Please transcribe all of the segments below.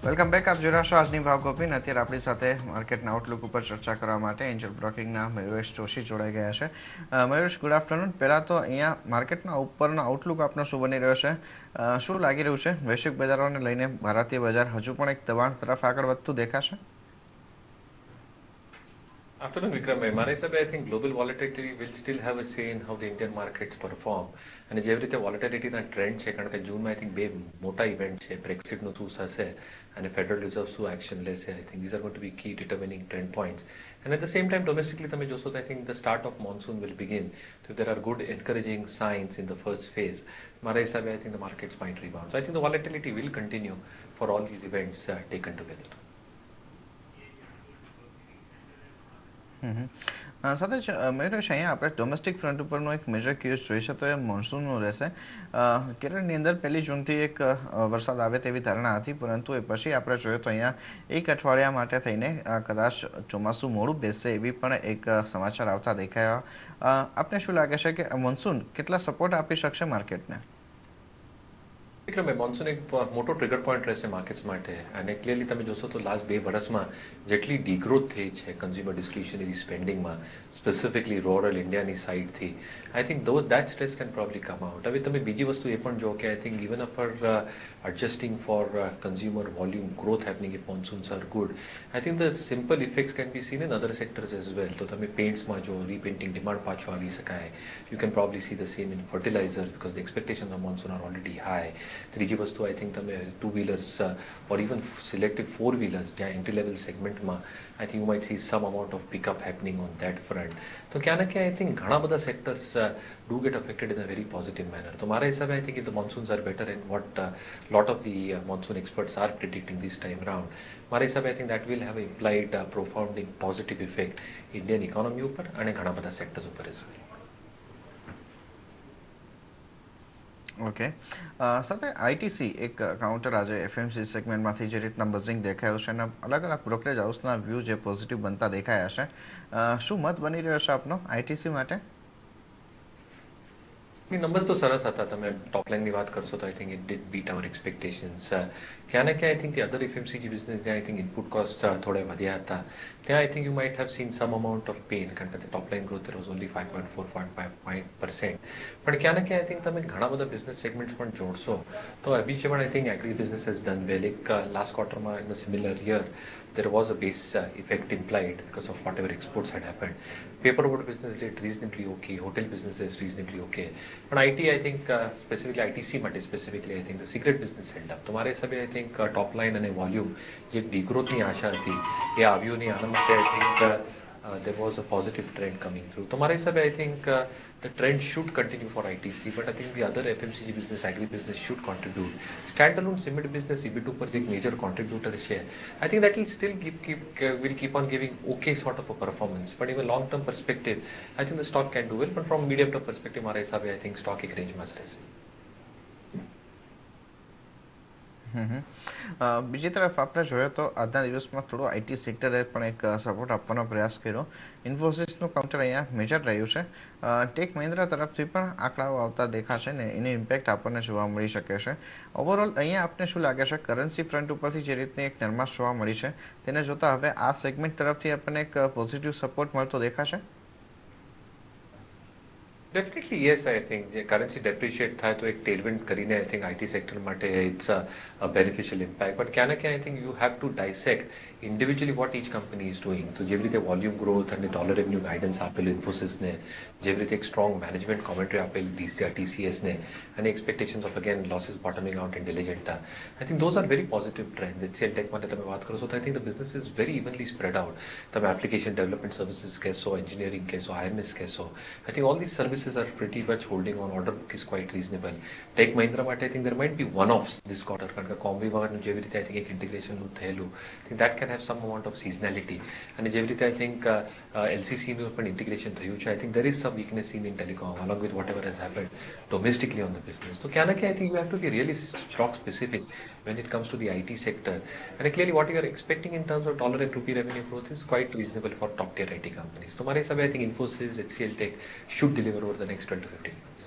Welcome back. આપ જોઈ રહ્યા છો આજની ભાવ કોપી. અત્યારે આપણી સાથે માર્કેટના આઉટલુક ઉપર ચર્ચા કરવા માટે એન્જલ બ્રોકિંગના મયુરેશ જોશી જોડાઈ ગયા છે. મયુરેશ, ગુડ આફ્ટરનૂન. પહેલાં તો અહીંયા માર્કેટના ઉપરનો આઉટલુક આપનો શું બની રહ્યો છે? શું લાગી રહ્યું છે? વૈશ્વિક બજારોને લઈને ભારતીય બજાર હજુ પણ એક દબાણ તરફ આગળ વધતું દેખાશે? Afternoon, Vikram. મારા હિસાબે I think global volatility will still have a say in how the Indian markets perform. અને જેવી રીતે વોલેટિલિટીના ટ્રેન્ડ છે, કારણ કે જૂનમાં I think બે મોટા ઇવેન્ટ છે, બ્રેક્સિટનું શું થશે અને ફેડરલ રિઝર્વ શું એક્શન લેશે. I think these are going to be key determining trend points. And at the same time, domestically તમે જોશો તો I think the start of monsoon will begin. So there are good encouraging signs in the first phase. મારા હિસાબે I think the markets might rebound. So I think the volatility will continue for all these events taken together. સાથે જ મયુરેશ, અહીંયા આપણે domestic front ઉપરનો એક major cues જોઈ છે તો એ મોન્સૂનનો રહેશે. કેરળની અંદર 1 જૂનથી એક વરસાદ આવે તેવી ધારણા હતી, પરંતુ એ પછી આપણે જોઈએ તો અહીંયા એક અઠવાડિયા માટે થઈને કદાચ ચોમાસું મોડું બેસશે એવી પણ એક સમાચાર આવતા દેખાયા. આપને શું લાગે છે કે મોન્સૂન કેટલા સપોર્ટ આપી શકશે માર્કેટને? વિક્રમ, મોન્સૂન એક મોટો ટ્રિગર પોઈન્ટ રહેશે માર્કેટ્સ માટે. અને ક્લિયરલી તમે જોશો તો લાસ્ટ 2 વર્ષમાં જેટલી ડીગ્રોથ થઈ છે કન્ઝ્યુમર ડિસ્ક્રિશનરી સ્પેન્ડિંગમાં, સ્પેસિફિકલી રૂરલ ઇન્ડિયાની સાઇડથી, I think that stress can probably come out. હવે તમે બીજી વસ્તુ એ પણ જો કે I think even for adjusting for consumer volume growth happening if monsoons are good, I think the simple effects can be seen in other sectors as well. તો તમે પેઇન્ટ્સમાં જો રીપેઇન્ટિંગ ડિમાન્ડ પાછો આવી શકાય. You can probably see the same in fertilizer because the expectations of monsoon are already high. ત્રીજી વસ્તુ I think તમે 2-wheelers or even selective 4-wheelers જ્યાં એન્ટ્રી લેવલ સેગમેન્ટમાં I think you might see some amount of pickup happening on that front. તો ક્યાં ના ક્યાં I think ઘણા બધા sectors do get affected in a very positive manner. તો મારા હિસાબે I think if the monsoons are better and what lot of the monsoon experts are predicting this time round, મારા હિસાબે I think that will have implied profound positive effect Indian economy ઉપર અને ઘણા બધા sectors ઉપર as well. Okay. સાથે ITC એક counter આજે એફએમસી સેગમેન્ટમાંથી જે રીતના બઝિંગ દેખાયું છે અને અલગ અલગ બ્રોકરેજ હાઉસના વ્યૂ જે પોઝિટિવ બનતા દેખાયા છે, શું મત બની રહ્યો છે આપનો આઈટીસી માટે? નંબર્સ તો સરસ હતા. તમે ટોપ લાઇનની વાત કરશો તો I think it did beat our expectations. ક્યાં ને ક્યાં I think the other FMCG business જ્યાં આઈ થિંક ઇનપુટ કોસ્ટ થોડા વધ્યા હતા, ત્યાં I think you might have seen some amount of pain, કારણ કે top line growth was only 5.4-5%. પણ ક્યાં ને ક્યાં આઈ થિંક તમે ઘણા બધા બિઝનેસ સેગમેન્ટ્સ પણ જોડશો તો અભી છે પણ I think agri business has done well. એક લાસ્ટ ક્વાર્ટરમાં in the similar year there was a base effect implied because of whatever exports had happened. Paperboard business did reasonably okay, hotel business is reasonably okay. But IT, I think, specifically ITC માટે specifically, I think the cigarette business held up. તો મારા હિસાબે I think top line અને volume જે degrowthની આશા હતી એ આવ્યું નહીં. આના માટે I think there was a positive trend coming through. તો મારા હિસાબે I think the trend should continue for ITC, but I think the other FMCG business, agri business should contribute. Standalone cement business EBIT ઉપર જે એક major contributor છે, I think that will still will keep on giving okay sort of a performance. But even long term perspective, I think the stock can do well. But from medium term perspective, મારા હિસાબે I think stock એક range માં જ રહેશે. બીજી તરફ આપણે જોઈએ તો આજના દિવસમાં થોડો આઈટી સેક્ટરે પણ એક સપોર્ટ આપવાનો પ્રયાસ કર્યો. ઇન્ફોસિસનું કાઉન્ટર અહીંયા મેજર રહ્યું છે. ટેક મહિન્દ્રા તરફથી પણ આંકડાઓ આવતા દેખાશે ને એની ઇમ્પેક્ટ આપણને જોવા મળી શકે છે. ઓવરઓલ અહીંયા આપને શું લાગે છે કરન્સી ફ્રન્ટ ઉપરથી જે રીતની એક નરમાશ જોવા મળી છે તેને જોતા હવે આ સેગમેન્ટ તરફથી આપણને એક પોઝિટિવ સપોર્ટ મળતો દેખાશે? Definitely yes, I think જે currency depreciate થાય તો એક tailwind કરીને I think IT sector માટે it's a beneficial impact. But ક્યાં ને ક્યાં I think you have to dissect individually what each company is doing. તો જેવી રીતે વોલ્યુમ ગ્રોથ અને ડોલર રેવન્યુ ગાઈડન્સ આપેલું ઇન્ફોસિસને, જેવી રીતે એક સ્ટ્રોંગ મેનેજમેન્ટ કોમેન્ટ્રી આપેલી TCSને અને expectations of again losses bottoming out in Diligenta, I think those are very positive trends. HCL tech માટે તમે વાત કરો છો તો I think the business is very evenly spread out. તમે એપ્લિકેશન ડેવલપમેન્ટ સર્વિસીસ કહેશો, એન્જિનિયરિંગ કહેશો, IMS કહેશો, I think all these services are pretty much holding on. Order book is quite reasonable. Tech Mahindra માટે I think there might be one-offs this quarter, કારણ કે કોમ્બીવાનું જેવી રીતે I think એક ઇન્ટિગ્રેશનનું થયેલું, I think that can have some amount of seasonality. અને જેવી રીતે I think LCCનું પણ ઇન્ટિગ્રેશન થયું છે, I think there is some weakness seen in telecom along with whatever has happened domestically on the business. તો ક્યાં ના ક્યાં I think you have to be really stock specific when it comes to the IT sector. And clearly what you are expecting in terms of dollar and rupee revenue growth is quite reasonable for top tier IT companies. તો મારા હિસાબે I think Infosys, HCL Tech should deliver over the next 12 to 15 months.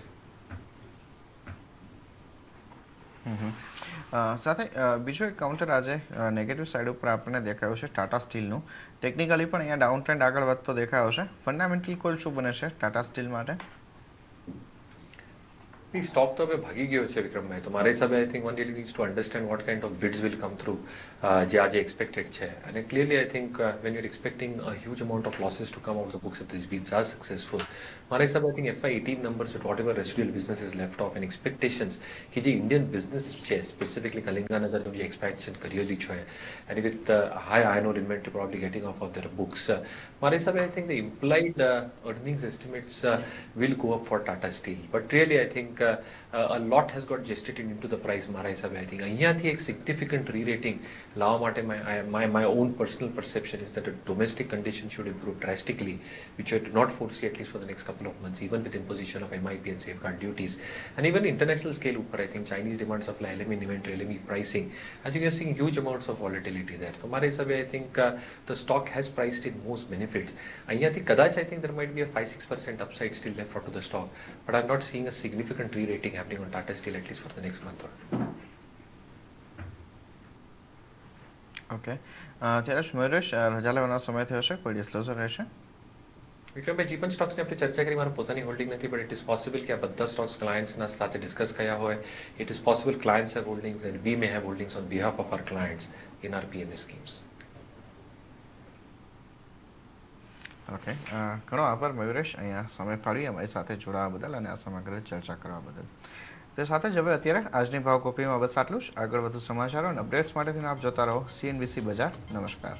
સાથે બીજો એક counter આજે negative side ઉપર આપણને દેખાયું છે ટાટા સ્ટીલનું. ટેકનિકલી પણ અહીંયા ડાઉન ટ્રેન્ડ આગળ વધતો દેખાયો છે. ફંડામેન્ટલ કોલ શું બને છે ટાટા સ્ટીલ માટે? સ્ટોક તો હવે ભાગી ગયો છે વિક્રમભાઈ, તો મારા હિસાબે I think one really needs to understand what kind of bids will come through, જે આજે એક્સપેક્ટેડ છે. અને clearly I think when you're expecting a huge amount of losses to come out the books if these bids are successful, મારા હિસાબે I think FY18 numbers with whatever residual business is left of and expectations કે જે Indian business છે specifically કલિંગાનગરનું જે expansion કરેલી છે અને with high iron ore inventory probably getting of their books, મારા હિસાબે I think the implied earnings estimates will go up for Tata Steel. But really, I think a lot has got gestated into the price. મારા હિસાબે I think અહીંયાથી એક significant re-rating લાવવા માટે my own personal perception is that the domestic condition should improve drastically, which I do not foresee at least for the next couple of months, even with imposition of MIP and safeguard duties. And even international scale ઉપર I think Chinese demand supply, LME inventory, LME pricing, I think you're seeing huge amounts of volatility there. So મારા હિસાબે I think the stock has priced in most benefits. અહીંયાથી કદાચ I think there might be a 5-6% upside still left out to the stock, but I'm not seeing a significant re-rating happening on Tata Steel at least for the next month or two. Okay, ત્યારે મયુરેશ રજા લેવાનો સમય થયો છે, કોઈ disclosure રહેશે? વિક્રમભાઈ, જે પણ સ્ટોક્સની આપણે ચર્ચા કરી મારું પોતાની હોલ્ડિંગ નથી, બટ ઇટ ઇઝ પોસિબલ કે આ બધા સ્ટોક્સ ક્લાયન્ટ્સના સાથે ડિસ્કસ કર્યા હોય. It is possible clients have holdings and we may have holdings on behalf of our clients in our PMS schemes. Okay, ઘણો આભાર મયુરેશ અહીંયા સમય ફાળવી અમારી સાથે જોડાવા બદલ અને આ સમગ્ર ચર્ચા કરવા બદલ. તે સાથે જ હવે અત્યારે આજની ભાવ કોપીમાં બસ આટલું જ. આગળ વધુ સમાચારો અને અપડેટ્સ માટે આપ જોતા રહો CNBC બજાર. નમસ્કાર.